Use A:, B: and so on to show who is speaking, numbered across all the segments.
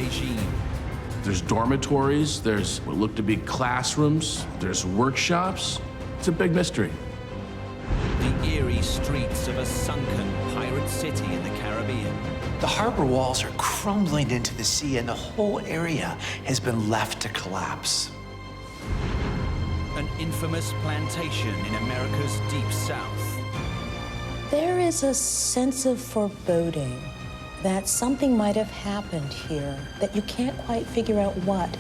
A: regime.
B: There's dormitories, there's what look to be classrooms, there's workshops. It's a big mystery.
A: The eerie streets of a sunken pirate city in the Caribbean.
C: The harbor walls are crumbling into the sea, and the whole area has been left to collapse.
A: An infamous plantation in America's deep south.
D: There is a sense of foreboding that something might have happened here, that you can't quite figure out what.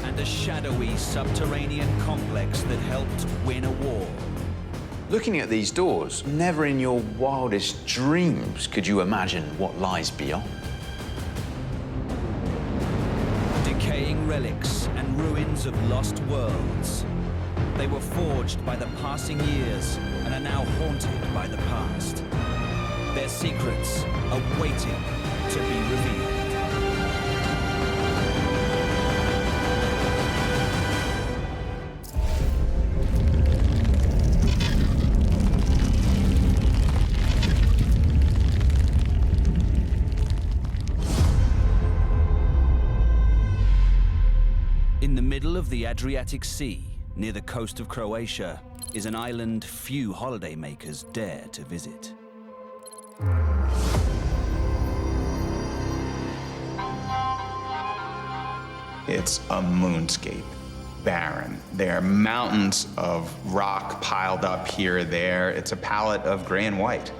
A: And a shadowy subterranean complex that helped win a war.
C: Looking at these doors, never in your wildest dreams could you imagine what lies beyond.
A: Decaying relics and ruins of lost worlds. They were forged by the passing years and are now haunted by the past. Their secrets are waiting to be revealed. In the middle of the Adriatic Sea, near the coast of Croatia, is an island few holidaymakers dare to visit.
E: It's a moonscape, barren. There are mountains of rock piled up here or there. It's a palette of gray and white.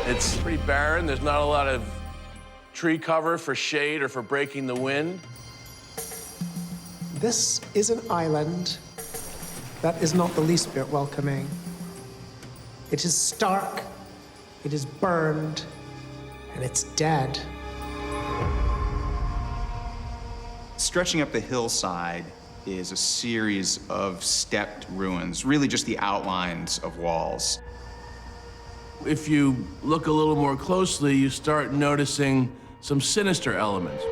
B: It's pretty barren. There's not a lot of tree cover for shade or for breaking the wind.
F: This is an island that is not the least bit welcoming. It is stark, it is burned, and it's dead.
E: Stretching up the hillside is a series of stepped ruins, really just the outlines of walls.
B: If you look a little more closely, you start noticing some sinister elements.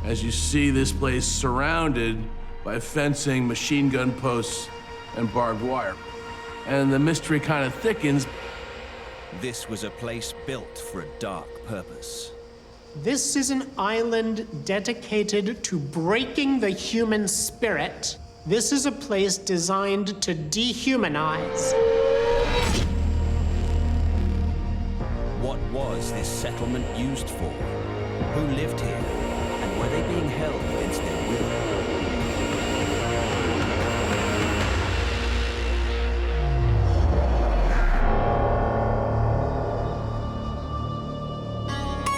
B: As you see this place surrounded by fencing, machine gun posts, and barbed wire. And the mystery kind of thickens.
A: This was a place built for a dark purpose.
F: This is an island dedicated to breaking the human spirit. This is a place designed to dehumanize.
A: What was this settlement used for? Who lived here? And were they being held against their will?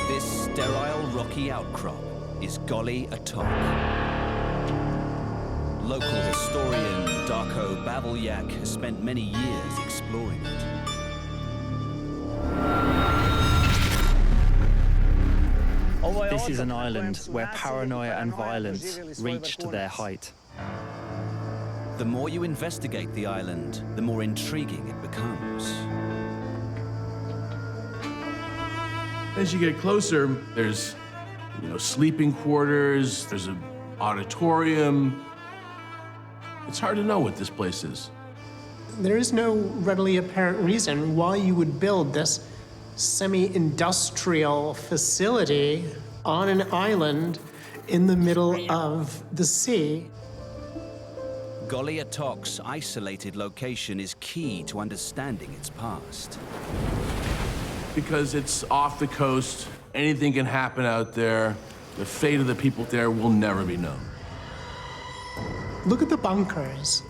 A: This sterile rocky outcrop is Goli Otok. Local historian Darko Bavelyak has spent many years exploring it.
G: This is an island where paranoia and violence reached their height.
A: The more you investigate the island, the more intriguing it becomes.
B: As you get closer, there's, sleeping quarters, there's an auditorium. It's hard to know what this place is.
F: There is no readily apparent reason why you would build this semi-industrial facility on an island in the middle of the sea.
A: Goli Otok's isolated location is key to understanding its past.
B: Because it's off the coast, anything can happen out there. The fate of the people there will never be known.
F: Look at the bunkers.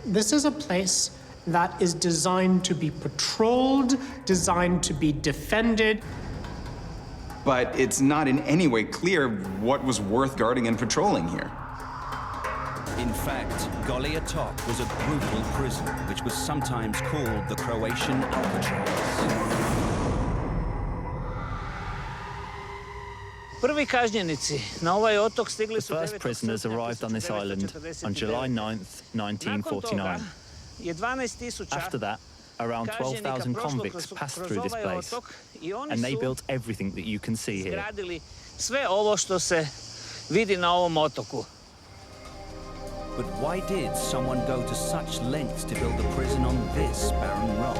F: This is a place that is designed to be patrolled, designed to be defended.
E: But it's not in any way clear what was worth guarding and patrolling here.
A: In fact, Goli Otok was a brutal prison, which was sometimes called the Croatian Alcatraz.
G: The first prisoners arrived on this island on July 9th, 1949. After that, around 12,000 convicts passed through this place, and they built everything that you can see here.
A: But why did someone go to such lengths to build a prison on this barren rock,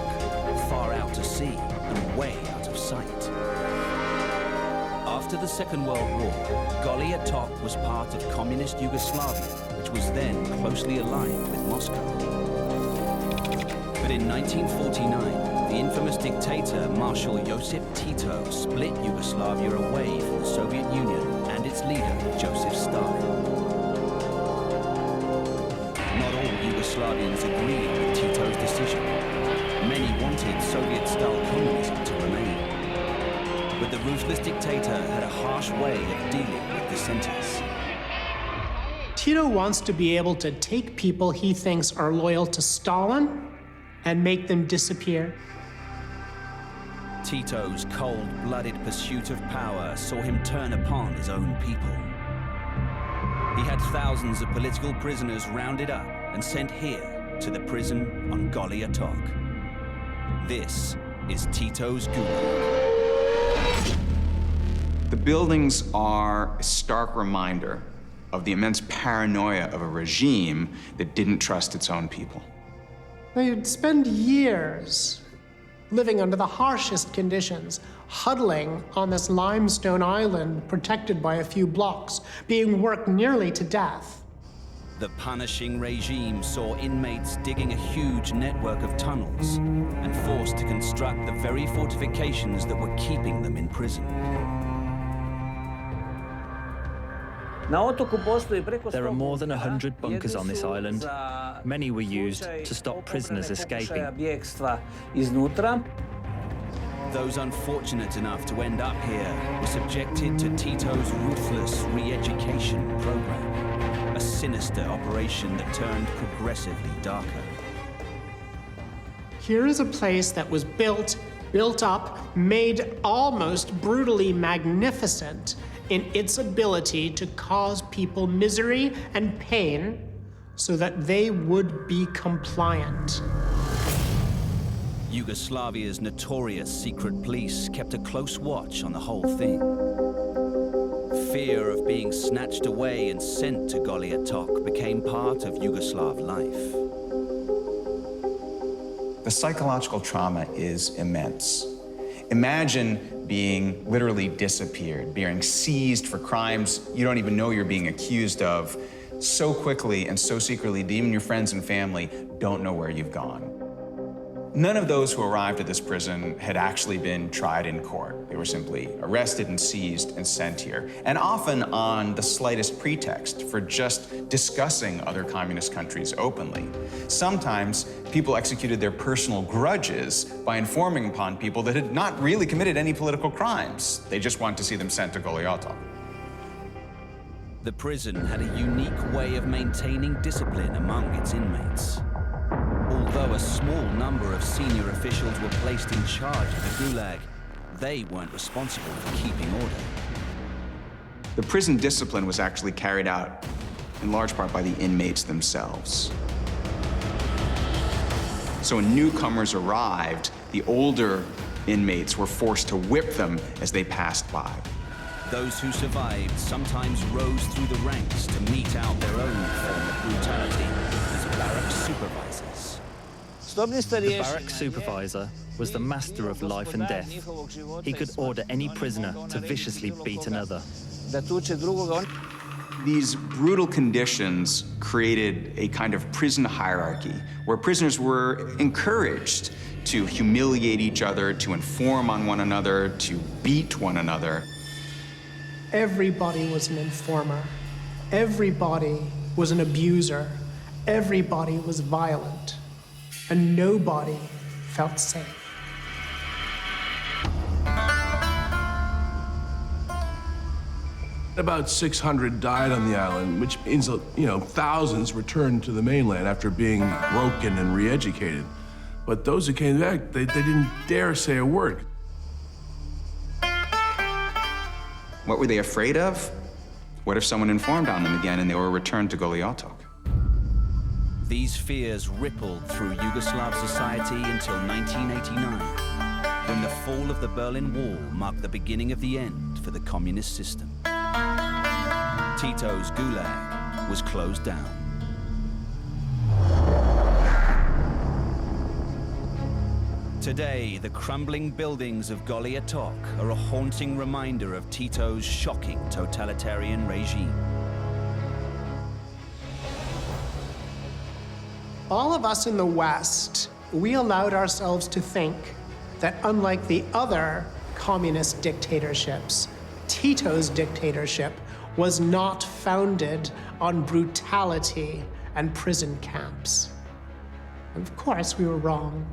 A: far out to sea and way out of sight? After the Second World War, Goli Otok was part of communist Yugoslavia, which was then closely aligned with Moscow. But in 1949, the infamous dictator Marshal Josip Tito split Yugoslavia away from the Soviet Union and its leader, Joseph Stalin. Not all Yugoslavians agreed with Tito's decision. Many wanted Soviet-style communism to remain. But the ruthless dictator had a harsh way of dealing with dissenters.
F: Tito wants to be able to take people he thinks are loyal to Stalin and make them disappear.
A: Tito's cold-blooded pursuit of power saw him turn upon his own people. He had thousands of political prisoners rounded up and sent here to the prison on Goli Otok. This is Tito's Gulag.
E: The buildings are a stark reminder of the immense paranoia of a regime that didn't trust its own people.
F: They'd spend years living under the harshest conditions, huddling on this limestone island protected by a few blocks, being worked nearly to death.
A: The punishing regime saw inmates digging a huge network of tunnels and forced to construct the very fortifications that were keeping them in prison.
G: There are more than 100 bunkers on this island. Many were used to stop prisoners escaping.
A: Those unfortunate enough to end up here were subjected to Tito's ruthless re-education program, a sinister operation that turned progressively darker.
F: Here is a place that was built up, made almost brutally magnificent in its ability to cause people misery and pain so that they would be compliant.
A: Yugoslavia's notorious secret police kept a close watch on the whole thing. Fear of being snatched away and sent to Goli Otok became part of Yugoslav life.
E: The psychological trauma is immense. Imagine being literally disappeared, being seized for crimes you don't even know you're being accused of so quickly and so secretly that even your friends and family don't know where you've gone. None of those who arrived at this prison had actually been tried in court. They were simply arrested and seized and sent here, and often on the slightest pretext for just discussing other communist countries openly. Sometimes people executed their personal grudges by informing upon people that had not really committed any political crimes. They just wanted to see them sent to Goli Otok.
A: The prison had a unique way of maintaining discipline among its inmates. Although a small number of senior officials were placed in charge of the Gulag, they weren't responsible for keeping order.
E: The prison discipline was actually carried out in large part by the inmates themselves. So when newcomers arrived, the older inmates were forced to whip them as they passed by.
A: Those who survived sometimes rose through the ranks to mete out their own form of brutality as barrack supervisors.
G: The barrack supervisor was the master of life and death. He could order any prisoner to viciously beat another.
E: These brutal conditions created a kind of prison hierarchy where prisoners were encouraged to humiliate each other, to inform on one another, to beat one another.
F: Everybody was an informer. Everybody was an abuser. Everybody was violent. And nobody felt safe.
B: About 600 died on the island, which means, thousands returned to the mainland after being broken and re-educated. But those who came back, they didn't dare say a word.
E: What were they afraid of? What if someone informed on them again and they were returned to Goli Otok?
A: These fears rippled through Yugoslav society until 1989, when the fall of the Berlin Wall marked the beginning of the end for the communist system. Tito's Gulag was closed down. Today, the crumbling buildings of Goli Otok are a haunting reminder of Tito's shocking totalitarian regime.
F: All of us in the West, we allowed ourselves to think that unlike the other communist dictatorships, Tito's dictatorship was not founded on brutality and prison camps. And of course, we were wrong.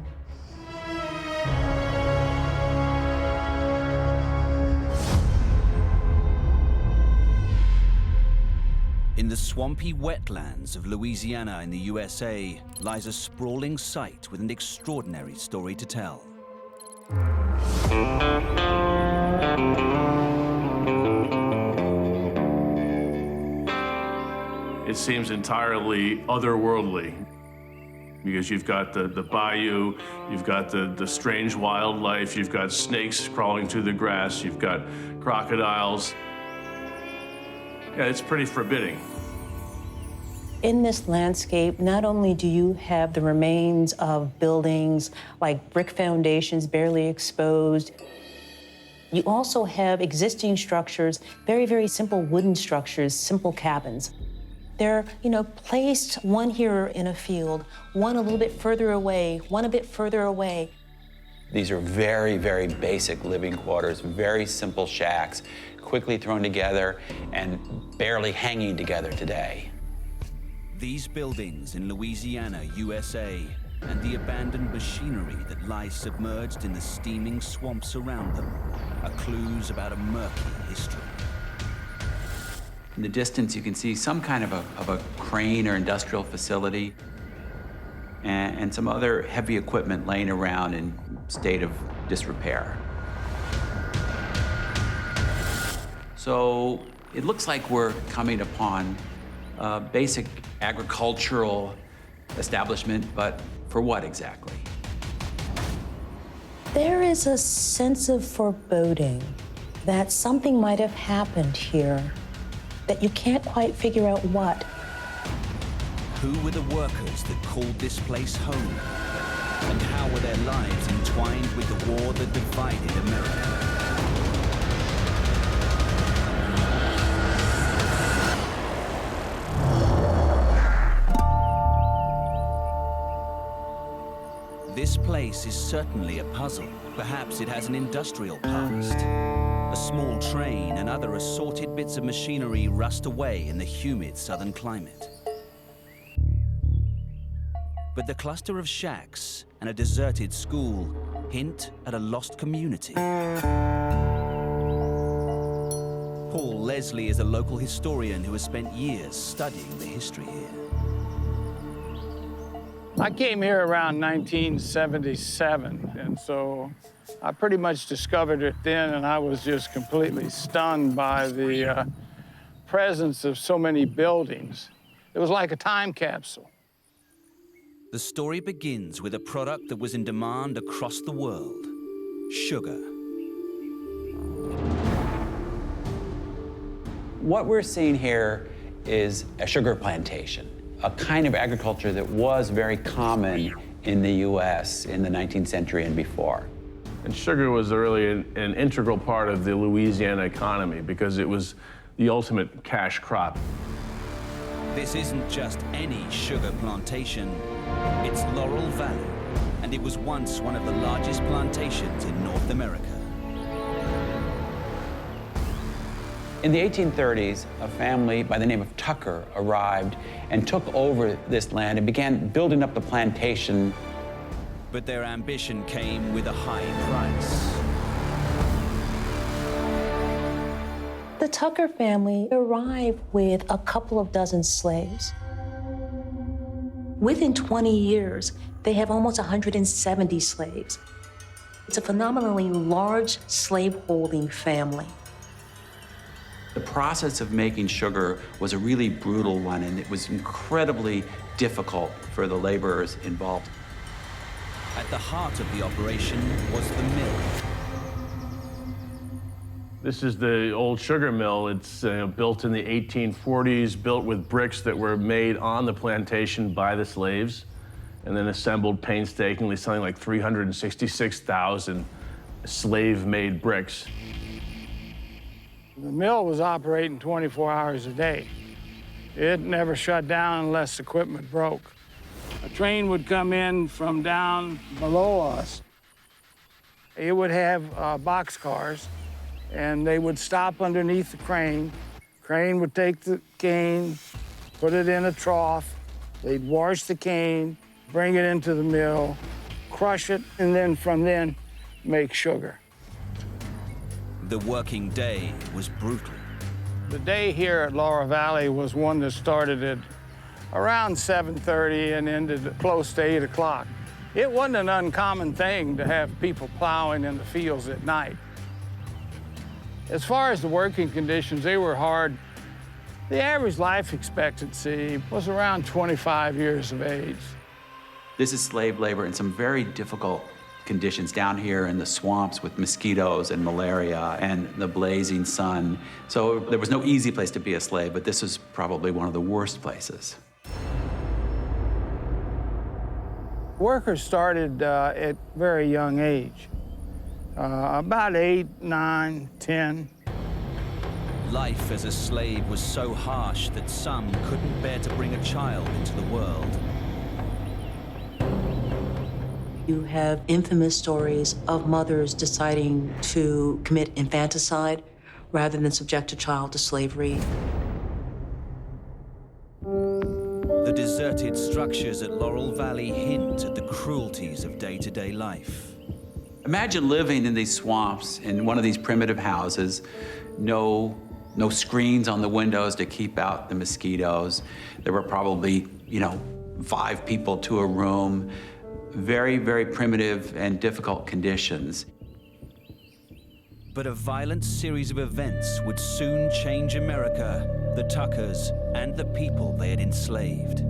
A: In the swampy wetlands of Louisiana in the USA lies a sprawling site with an extraordinary story to tell.
B: It seems entirely otherworldly because you've got the bayou, you've got the strange wildlife, you've got snakes crawling through the grass, you've got crocodiles. Yeah, it's pretty forbidding.
D: In this landscape, not only do you have the remains of buildings like brick foundations barely exposed, you also have existing structures, very, very simple wooden structures, simple cabins. They're, placed one here in a field, one a little bit further away, one a bit further away.
C: These are very, very basic living quarters, very simple shacks, quickly thrown together and barely hanging together today.
A: These buildings in Louisiana, USA, and the abandoned machinery that lies submerged in the steaming swamps around them are clues about a murky history.
C: In the distance, you can see some kind of a crane or industrial facility and some other heavy equipment laying around in state of disrepair. So it looks like we're coming upon a basic agricultural establishment, but for what exactly?
D: There is a sense of foreboding that something might have happened here, that you can't quite figure out what.
A: Who were the workers that called this place home? And how were their lives entwined with the war that divided America? This place is certainly a puzzle. Perhaps it has an industrial past. A small train and other assorted bits of machinery rust away in the humid southern climate. But the cluster of shacks and a deserted school hint at a lost community. Paul Leslie is a local historian who has spent years studying the history here.
H: I came here around 1977, and so I pretty much discovered it then, and I was just completely stunned by the presence of so many buildings. It was like a time capsule.
A: The story begins with a product that was in demand across the world: sugar.
C: What we're seeing here is a sugar plantation, a kind of agriculture that was very common in the U.S. in the 19th century and before.
B: And sugar was really an integral part of the Louisiana economy because it was the ultimate cash crop.
A: This isn't just any sugar plantation, it's Laurel Valley, and it was once one of the largest plantations in North America.
C: In the 1830s, a family by the name of Tucker arrived and took over this land and began building up the plantation.
A: But their ambition came with a high price.
D: The Tucker family arrived with a couple of dozen slaves. Within 20 years, they have almost 170 slaves. It's a phenomenally large slave-holding family.
C: The process of making sugar was a really brutal one, and it was incredibly difficult for the laborers involved.
A: At the heart of the operation was the mill.
B: This is the old sugar mill. It's built in the 1840s, built with bricks that were made on the plantation by the slaves. and then assembled painstakingly something like 366,000 slave-made bricks.
H: The mill was operating 24 hours a day. It never shut down unless equipment broke. A train would come in from down below us. It would have boxcars, and they would stop underneath the crane. Crane would take the cane, put it in a trough. They'd wash the cane, bring it into the mill, crush it, and then from then, make sugar.
A: The working day was brutal.
H: The day here at Laurel Valley was one that started at around 7:30 and ended close to 8 o'clock. It wasn't an uncommon thing to have people plowing in the fields at night. As far as the working conditions, they were hard. The average life expectancy was around 25 years of age.
C: This is slave labor in some very difficult conditions down here in the swamps with mosquitoes and malaria and the blazing sun. So there was no easy place to be a slave, but this is probably one of the worst places.
H: Workers started at very young age, about 8, 9, 10.
A: Life as a slave was so harsh that some couldn't bear to bring a child into the world.
D: You have infamous stories of mothers deciding to commit infanticide rather than subject a child to slavery.
A: The deserted structures at Laurel Valley hint at the cruelties of day-to-day life.
C: Imagine living in these swamps in one of these primitive houses, no screens on the windows to keep out the mosquitoes. There were probably, 5 people to a room. Very, very primitive and difficult conditions.
A: But a violent series of events would soon change America, the Tuckers, and the people they had enslaved.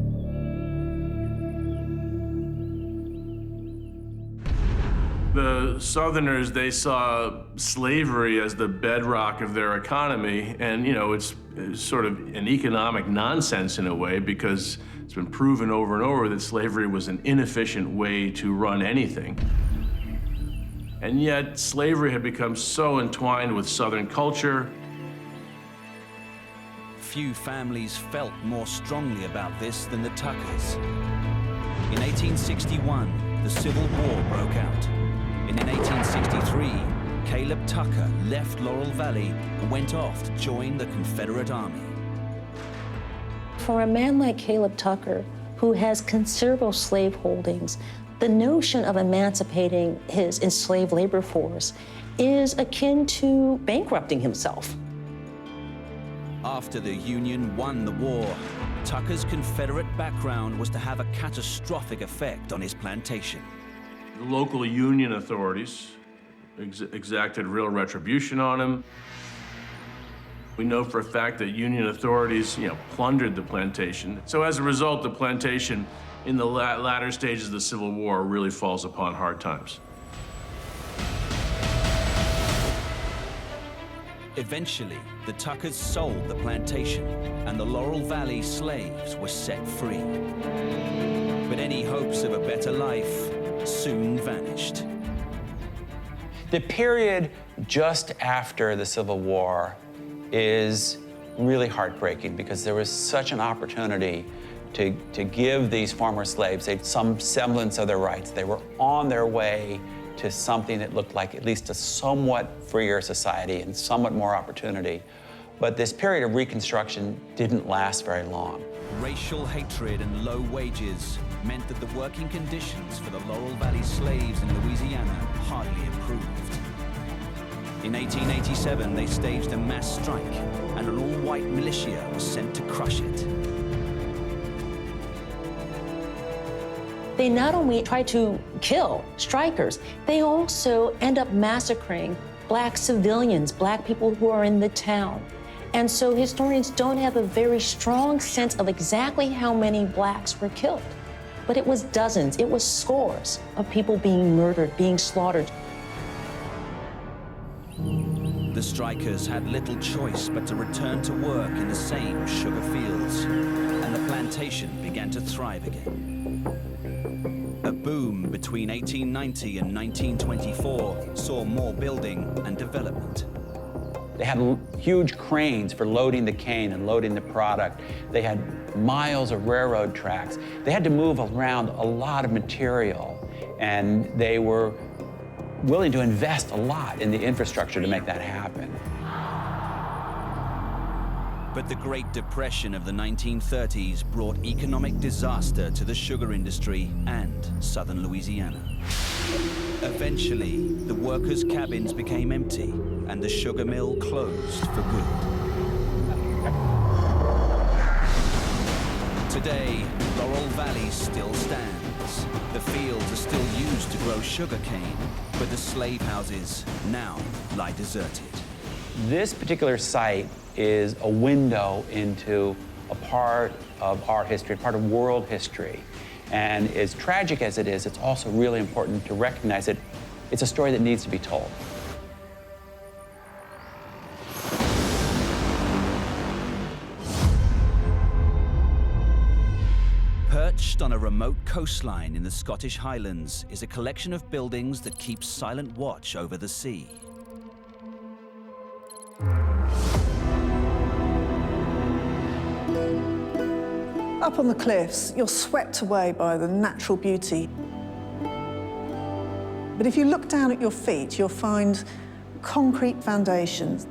B: The Southerners, they saw slavery as the bedrock of their economy, and it's sort of an economic nonsense in a way, because it's been proven over and over that slavery was an inefficient way to run anything. And yet, slavery had become so entwined with Southern culture.
A: Few families felt more strongly about this than the Tuckers. In 1861, the Civil War broke out. And in 1863, Caleb Tucker left Laurel Valley and went off to join the Confederate Army.
D: For a man like Caleb Tucker, who has considerable slave holdings, the notion of emancipating his enslaved labor force is akin to bankrupting himself.
A: After the Union won the war, Tucker's Confederate background was to have a catastrophic effect on his plantation.
B: The local Union authorities exacted real retribution on him. We know for a fact that Union authorities, plundered the plantation. So as a result, the plantation in the latter stages of the Civil War really falls upon hard times.
A: Eventually, the Tuckers sold the plantation, and the Laurel Valley slaves were set free. But any hopes of a better life soon vanished.
C: The period just after the Civil War is really heartbreaking, because there was such an opportunity to give these former slaves some semblance of their rights. They were on their way to something that looked like at least a somewhat freer society and somewhat more opportunity. But this period of Reconstruction didn't last very long.
A: Racial hatred and low wages meant that the working conditions for the Laurel Valley slaves in Louisiana hardly improved. In 1887, they staged a mass strike, and an all-white militia was sent to crush it.
D: They not only try to kill strikers, they also end up massacring Black civilians, Black people who are in the town. And so historians don't have a very strong sense of exactly how many Blacks were killed. But it was dozens, it was scores of people being murdered, being slaughtered.
A: The strikers had little choice but to return to work in the same sugar fields, and the plantation began to thrive again. boom between 1890 and 1924 saw more building and development.
C: They had huge cranes for loading the cane and loading the product. They had miles of railroad tracks. They had to move around a lot of material, and they were willing to invest a lot in the infrastructure to make that happen.
A: But the Great Depression of the 1930s brought economic disaster to the sugar industry and southern Louisiana. Eventually, the workers' cabins became empty and the sugar mill closed for good. Today, Laurel Valley still stands. The fields are still used to grow sugarcane, but the slave houses now lie deserted.
C: This particular site is a window into a part of our history, a part of world history. And as tragic as it is, it's also really important to recognize that it's a story that needs to be told.
A: Perched on a remote coastline in the Scottish Highlands is a collection of buildings that keeps silent watch over the sea.
I: Up on the cliffs, you're swept away by the natural beauty. But if you look down at your feet, you'll find concrete foundations.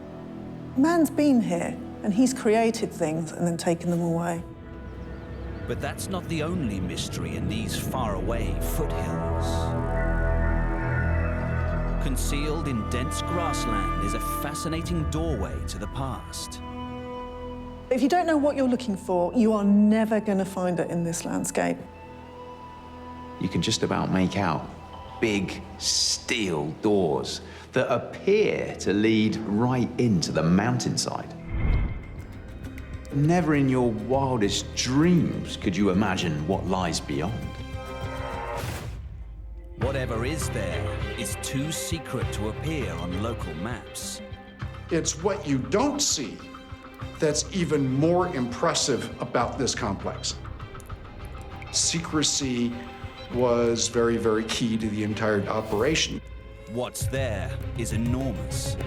I: Man's been here, and he's created things and then taken them away.
A: But that's not the only mystery in these faraway foothills. Concealed in dense grassland is a fascinating doorway to the past.
I: If you don't know what you're looking for, you are never going to find it in this landscape.
E: You can just about make out big steel doors that appear to lead right into the mountainside. Never in your wildest dreams could you imagine what lies beyond.
A: Whatever is there is too secret to appear on local maps.
J: It's what you don't see that's even more impressive about this complex. Secrecy was very, very key to the entire operation.
A: What's there is enormous.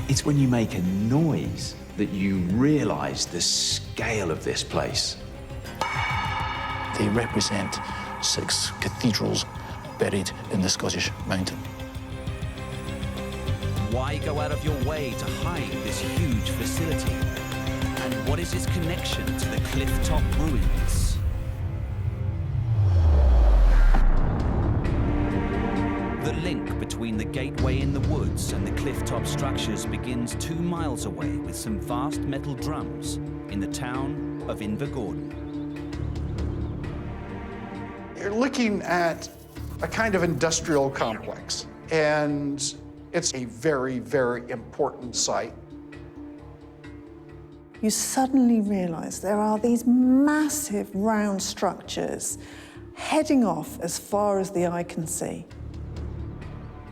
E: It's when you make a noise that you realize the scale of this place.
K: They represent 6 cathedrals buried in the Scottish mountain.
A: Why go out of your way to hide this huge facility? And what is its connection to the cliff-top ruins? The link between the gateway in the woods and the cliff-top structures begins 2 miles away with some vast metal drums in the town of Invergordon.
J: You're looking at a kind of industrial complex, and it's a very, very important site.
I: You suddenly realize there are these massive round structures heading off as far as the eye can see.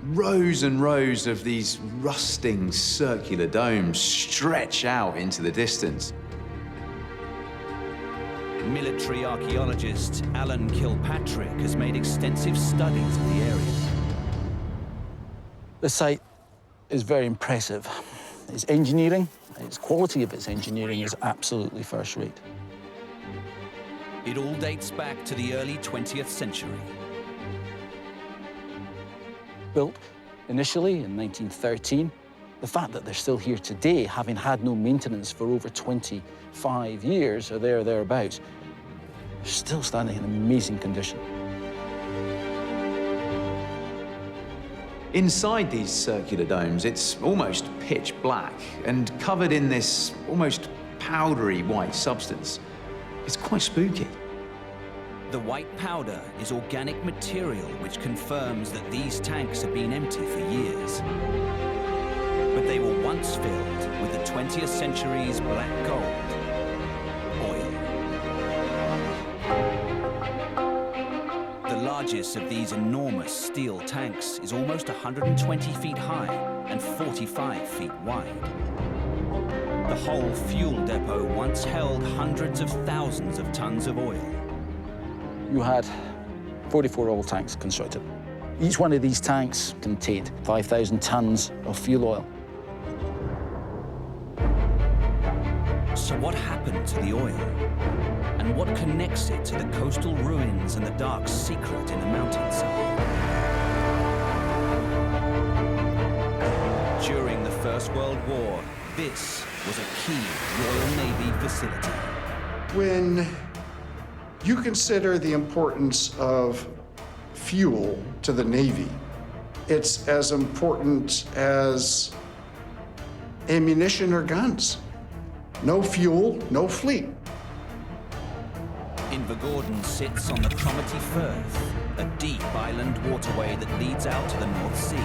E: Rows and rows of these rusting circular domes stretch out into the distance.
A: Military archaeologist Alan Kilpatrick has made extensive studies of the area.
K: The site is very impressive. Its engineering, its quality of its engineering is absolutely first rate.
A: It all dates back to the early 20th century.
K: Built initially in 1913, the fact that they're still here today, having had no maintenance for over 25 years or thereabouts, they're still standing in amazing condition.
E: Inside these circular domes, it's almost pitch black and covered in this almost powdery white substance. It's quite spooky.
A: The white powder is organic material which confirms that these tanks have been empty for years. But they were once filled with the 20th century's black gold, oil. The largest of these enormous steel tanks is almost 120 feet high and 45 feet wide. The whole fuel depot once held hundreds of thousands of tons of oil.
K: You had 44 oil tanks constructed. Each one of these tanks contained 5,000 tons of fuel oil.
A: So what happened to the oil? And what connects it to the coastal ruins and the dark secret in the mountainside? During the First World War, this was a key Royal Navy facility.
J: When you consider the importance of fuel to the Navy, it's as important as ammunition or guns. No fuel, no fleet.
A: Invergordon sits on the Cromarty Firth, a deep island waterway that leads out to the North Sea.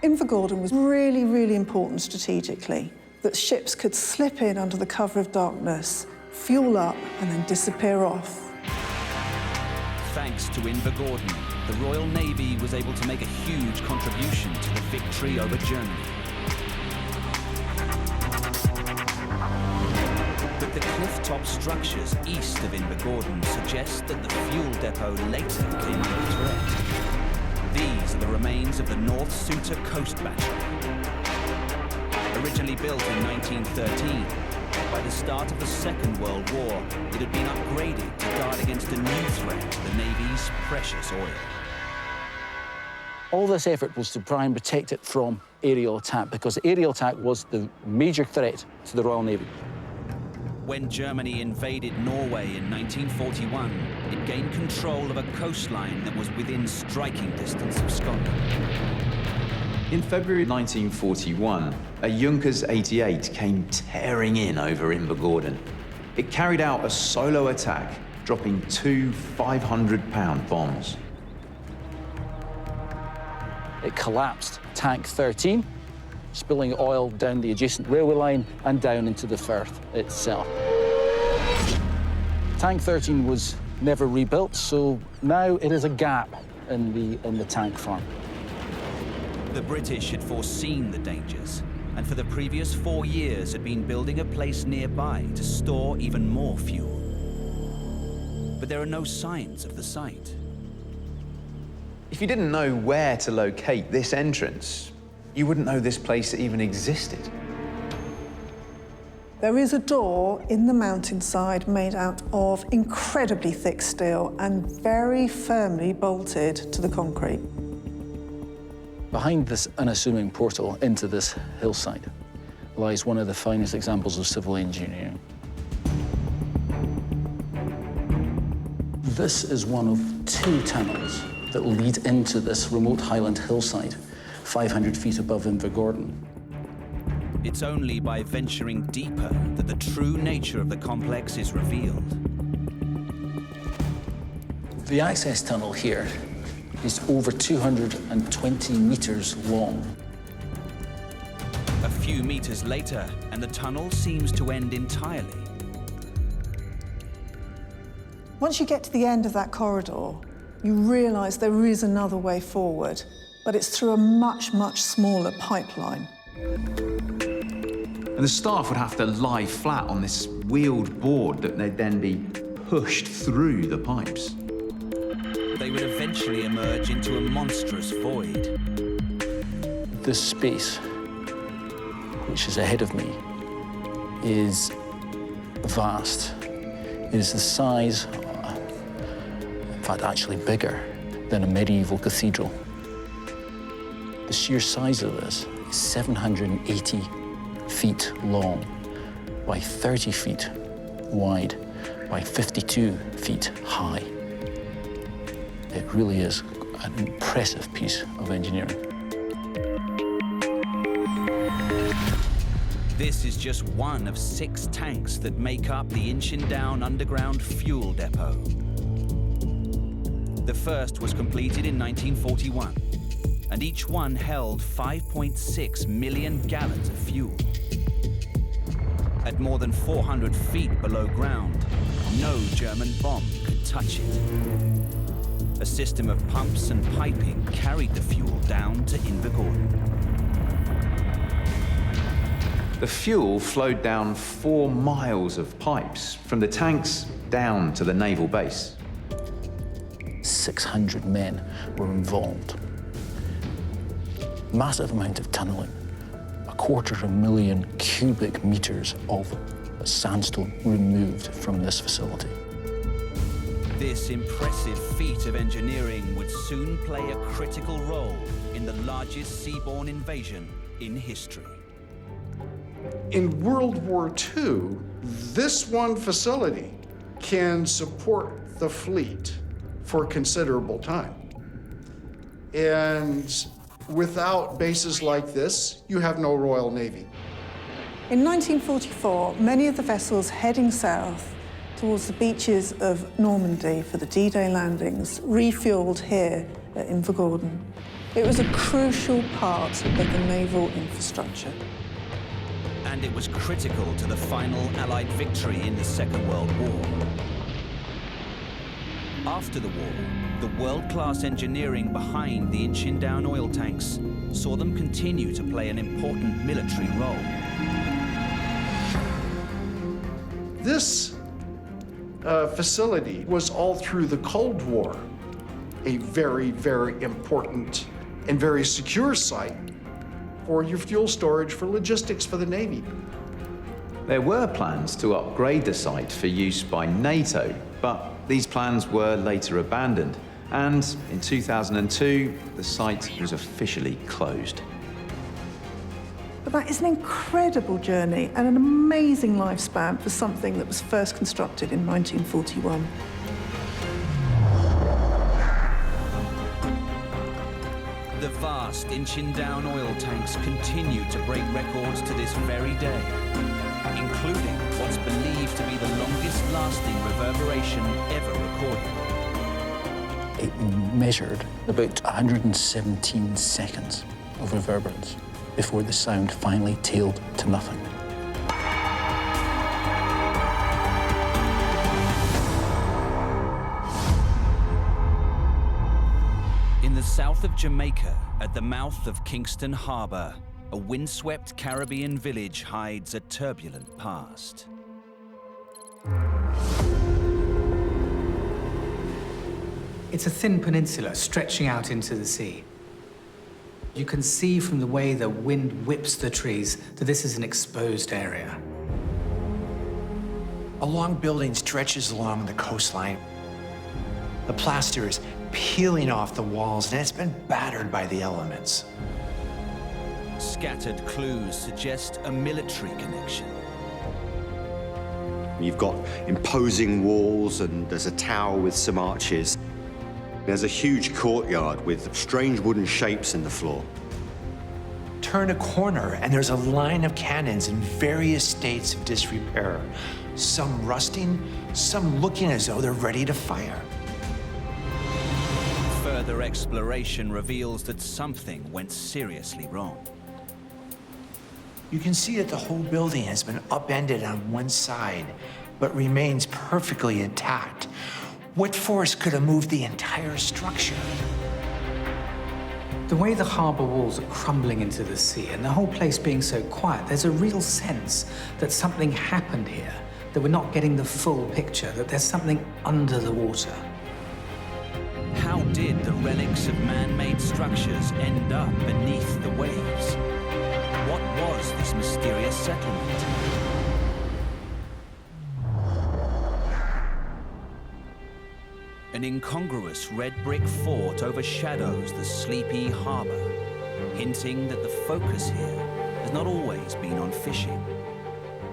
I: Invergordon was really, really important strategically, that ships could slip in under the cover of darkness, fuel up, and then disappear off.
A: Thanks to Invergordon, the Royal Navy was able to make a huge contribution to the victory over Germany. But the cliff-top structures east of Invergordon suggest that the fuel depot later came under threat. These are the remains of the North Sutor Coast Battery. Originally built in 1913, by the start of the Second World War, it had been upgraded to guard against a new threat, the Navy's precious oil.
K: All this effort was to try and protect it from aerial attack, because aerial attack was the major threat to the Royal Navy.
A: When Germany invaded Norway in 1941, it gained control of a coastline that was within striking distance of Scotland.
C: In February 1941, a Junkers 88 came tearing in over Invergordon. It carried out a solo attack, dropping 2 500-pound bombs.
K: It collapsed Tank 13, spilling oil down the adjacent railway line and down into the Firth itself. Tank 13 was never rebuilt, so now it is a gap in the tank farm.
A: The British had foreseen the dangers, and for the previous 4 years had been building a place nearby to store even more fuel. But there are no signs of the site.
C: If you didn't know where to locate this entrance, you wouldn't know this place even existed.
I: There is a door in the mountainside made out of incredibly thick steel and very firmly bolted to the concrete.
K: Behind this unassuming portal into this hillside lies one of the finest examples of civil engineering. This is one of 2 tunnels that lead into this remote highland hillside, 500 feet above Invergordon.
A: It's only by venturing deeper that the true nature of the complex is revealed.
K: The access tunnel here is over 220 meters long.
A: A few meters later, and the tunnel seems to end entirely.
I: Once you get to the end of that corridor, you realize there is another way forward, but it's through a much, much smaller pipeline.
C: And the staff would have to lie flat on this wheeled board that they'd then be pushed through the pipes.
A: They would eventually emerge into a monstrous void.
K: This space, which is ahead of me, is vast. It is the size, in fact, actually bigger than a medieval cathedral. The sheer size of this is 780 feet long by 30 feet wide by 52 feet high. It really is an impressive piece of engineering.
A: This is just one of 6 tanks that make up the Inchindown underground fuel depot. The first was completed in 1941, and each one held 5.6 million gallons of fuel. At more than 400 feet below ground, no German bomb could touch it. A system of pumps and piping carried the fuel down to Invergordon.
C: The fuel flowed down 4 miles of pipes from the tanks down to the naval base.
K: 600 men were involved. Massive amount of tunneling. 250,000 cubic meters of sandstone removed from this facility.
A: This impressive feat of engineering would soon play a critical role in the largest seaborne invasion in history.
J: In World War II, this one facility can support the fleet for considerable time. And without bases like this, you have no Royal Navy.
I: In 1944, many of the vessels heading south towards the beaches of Normandy for the D-Day landings refueled here at Invergordon. It was a crucial part of the naval infrastructure.
A: And it was critical to the final Allied victory in the Second World War. After the war, the world-class engineering behind the Inchindown oil tanks saw them continue to play an important military role.
J: This facility was all through the Cold War a very, very important and very secure site for your fuel storage for logistics for the Navy.
C: There were plans to upgrade the site for use by NATO, but these plans were later abandoned, and in 2002, the site was officially closed.
I: But that is an incredible journey and an amazing lifespan for something that was first constructed in 1941.
A: The vast Inchindown oil tanks continue to break records to this very day, including what's believed to be the longest-lasting reverberation ever recorded.
K: It measured about 117 seconds of reverberance before the sound finally tailed to nothing.
A: In the south of Jamaica, at the mouth of Kingston Harbor, a windswept Caribbean village hides a turbulent past.
L: It's a thin peninsula stretching out into the sea. You can see from the way the wind whips the trees that this is an exposed area.
M: A long building stretches along the coastline. The plaster is peeling off the walls, and it's been battered by the elements.
A: Scattered clues suggest a military connection.
N: You've got imposing walls, and there's a tower with some arches. There's a huge courtyard with strange wooden shapes in the floor.
M: Turn a corner, and there's a line of cannons in various states of disrepair. Some rusting, some looking as though they're ready to fire.
A: Further exploration reveals that something went seriously wrong.
M: You can see that the whole building has been upended on one side, but remains perfectly intact. What force could have moved the entire structure?
L: The way the harbor walls are crumbling into the sea and the whole place being so quiet, there's a real sense that something happened here, that we're not getting the full picture, that there's something under the water.
A: How did the relics of man-made structures end up beneath the waves? What was this mysterious settlement? An incongruous red brick fort overshadows the sleepy harbor, hinting that the focus here has not always been on fishing.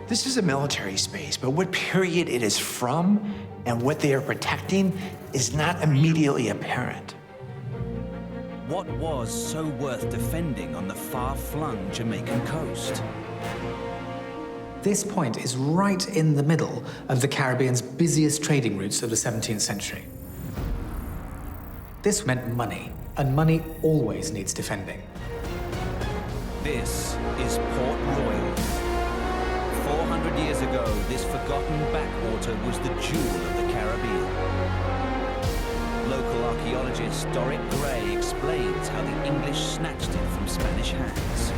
M: This is a military space, but what period it is from and what they are protecting is not immediately apparent.
A: What was so worth defending on the far-flung Jamaican coast?
L: This point is right in the middle of the Caribbean's busiest trading routes of the 17th century. This meant money, and money always needs defending.
A: This is Port Royal. 400 years ago, this forgotten backwater was the jewel of the Caribbean. Local archaeologist Doric Gray explains how the English snatched it from Spanish hands.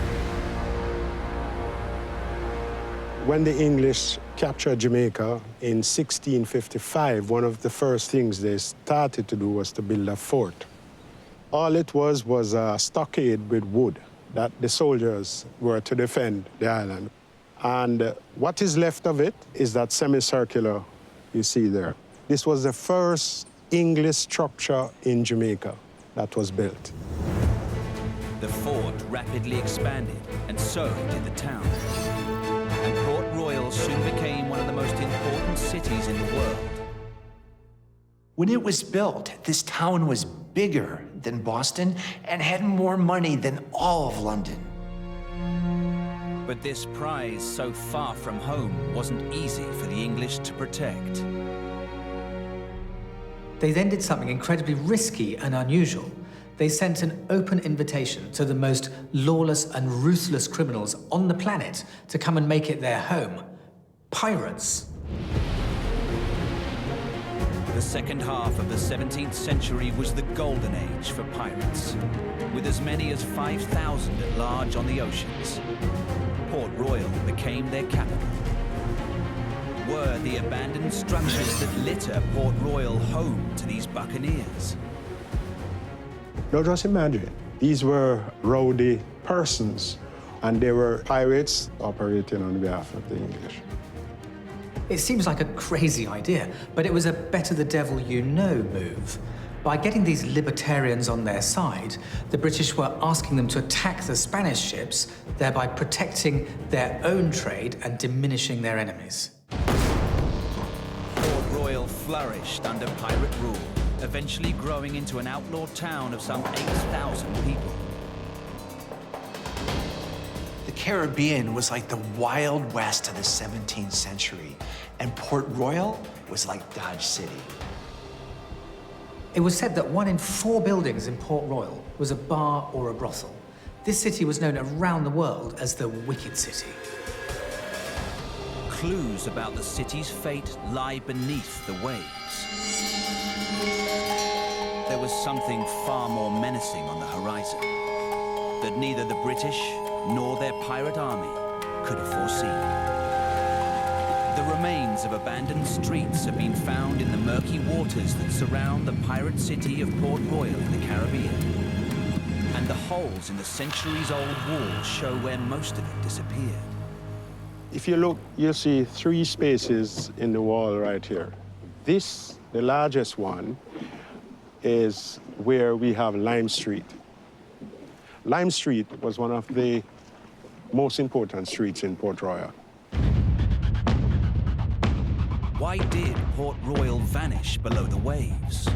O: When the English captured Jamaica in 1655, one of the first things they started to do was to build a fort. All it was a stockade with wood that the soldiers were to defend the island. And what is left of it is that semicircular you see there. This was the first English structure in Jamaica that was built.
A: The fort rapidly expanded, and so did the town. And Port Royal soon became one of the most important cities in the world.
M: When it was built, this town was bigger than Boston and had more money than all of London.
A: But this prize so far from home wasn't easy for the English to protect.
L: They then did something incredibly risky and unusual. They sent an open invitation to the most lawless and ruthless criminals on the planet to come and make it their home. Pirates.
A: The second half of the 17th century was the golden age for pirates, with as many as 5,000 at large on the oceans. Port Royal became their capital. Were the abandoned structures that litter Port Royal home to these buccaneers?
O: Now just imagine, these were rowdy persons, and they were pirates operating on behalf of the English.
L: It seems like a crazy idea, but it was a better the devil you know move. By getting these libertarians on their side, the British were asking them to attack the Spanish ships, thereby protecting their own trade and diminishing their enemies.
A: Port Royal flourished under pirate rule, eventually growing into an outlaw town of some 8,000 people.
M: The Caribbean was like the Wild West of the 17th century, and Port Royal was like Dodge City.
L: It was said that 1 in 4 buildings in Port Royal was a bar or a brothel. This city was known around the world as the Wicked City.
A: Clues about the city's fate lie beneath the waves. There was something far more menacing on the horizon that neither the British nor their pirate army could have foreseen. The remains of abandoned streets have been found in the murky waters that surround the pirate city of Port Royal in the Caribbean. And the holes in the centuries-old walls show where most of it disappeared.
O: If you look, you'll see 3 spaces in the wall right here. This, the largest one, is where we have Lime Street. Lime Street was one of the most important streets in Port Royal.
A: Why did Port Royal vanish below the waves?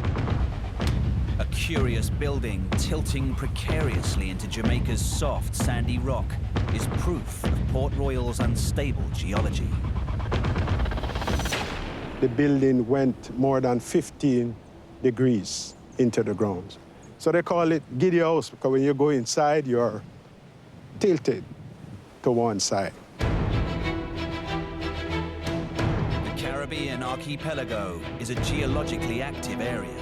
A: A curious building tilting precariously into Jamaica's soft, sandy rock is proof of Port Royal's unstable geology.
O: The building went more than 15 degrees into the ground. So they call it giddy house, because when you go inside, you're tilted to one side.
A: The Caribbean archipelago is a geologically active area.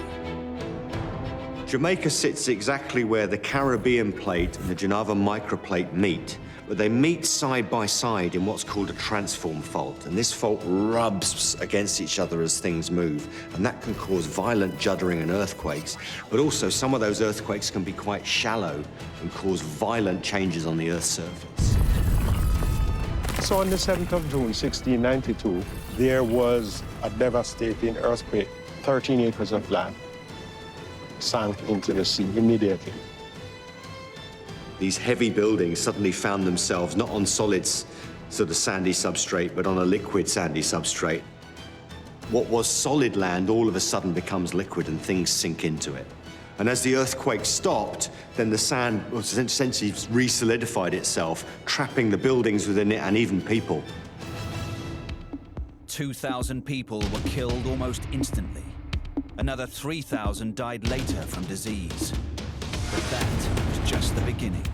N: Jamaica sits exactly where the Caribbean plate and the Geneva microplate meet, but they meet side by side in what's called a transform fault, and this fault rubs against each other as things move, and that can cause violent juddering and earthquakes, but also some of those earthquakes can be quite shallow and cause violent changes on the Earth's surface.
O: So on the 7th of June, 1692, there was a devastating earthquake. 13 acres of land sank into the sea immediately.
N: These heavy buildings suddenly found themselves not on solid sort of sandy substrate, but on a liquid sandy substrate. What was solid land all of a sudden becomes liquid and things sink into it. And as the earthquake stopped, then the sand essentially re-solidified itself, trapping the buildings within it and even people.
A: 2,000 people were killed almost instantly. Another 3,000 died later from disease. But that was just the beginning.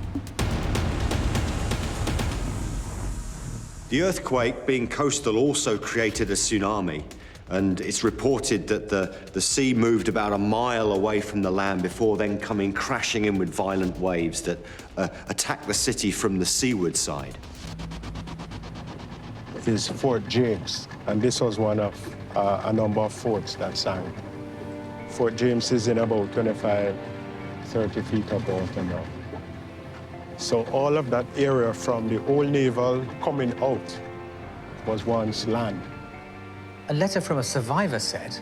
N: The earthquake, being coastal, also created a tsunami. And it's reported that the sea moved about a mile away from the land before then coming crashing in with violent waves that attacked the city from the seaward side.
O: is Fort James, and this was one of a number of forts that sank. Fort James is in about 25, 30 feet of water now. So all of that area from the old naval coming out was once land.
L: A letter from a survivor said,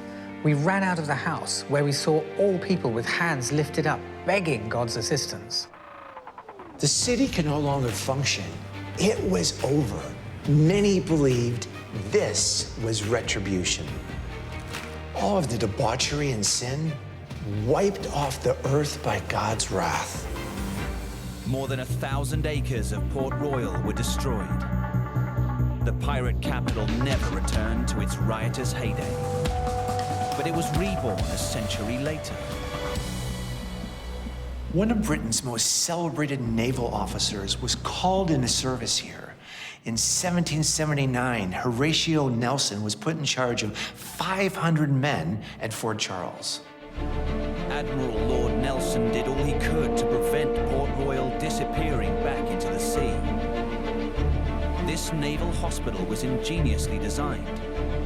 L: "We ran out of the house where we saw all people with hands lifted up, begging God's assistance."
M: The city could no longer function. It was over. Many believed this was retribution. All of the debauchery and sin wiped off the earth by God's wrath.
A: More than 1,000 acres of Port Royal were destroyed. The pirate capital never returned to its riotous heyday. But it was reborn a century later.
M: One of Britain's most celebrated naval officers was called into service here. In 1779, Horatio Nelson was put in charge of 500 men at Fort Charles.
A: Admiral Lord Nelson did all he could to prevent Port Royal disappearing back into the sea. This naval hospital was ingeniously designed,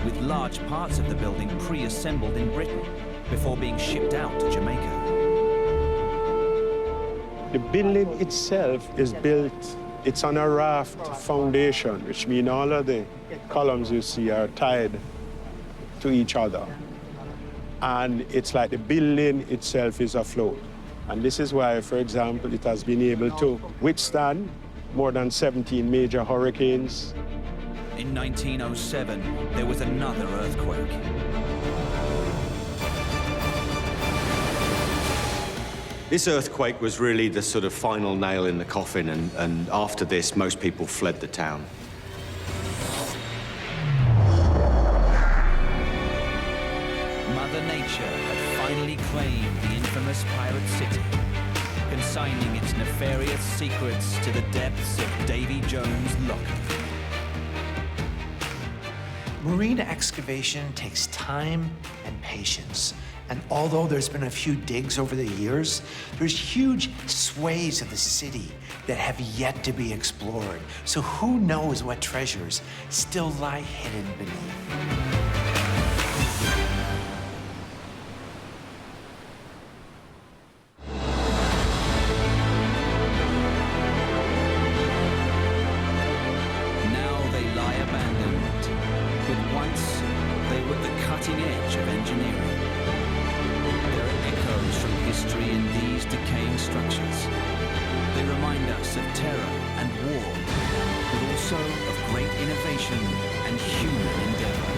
A: with large parts of the building pre-assembled in Britain before being shipped out to Jamaica.
O: The building itself is built, it's on a raft foundation, which means all of the columns you see are tied to each other. And it's like the building itself is afloat. And this is why, for example, it has been able to withstand more than 17 major hurricanes.
A: In 1907, there was another earthquake.
N: This earthquake was really the sort of final nail in the coffin, and after this, most people fled the town.
A: Mother Nature had finally claimed the infamous pirate city, consigning its nefarious secrets to the depths of Davy Jones' locker.
M: Marine excavation takes time and patience. And although there's been a few digs over the years, there's huge swathes of the city that have yet to be explored. So who knows what treasures still lie hidden beneath?
A: Now they lie abandoned, but once they were the cutting edge of engineering. There are echoes from history in these decaying structures. They remind us of terror and war, but also of great innovation and human endeavor.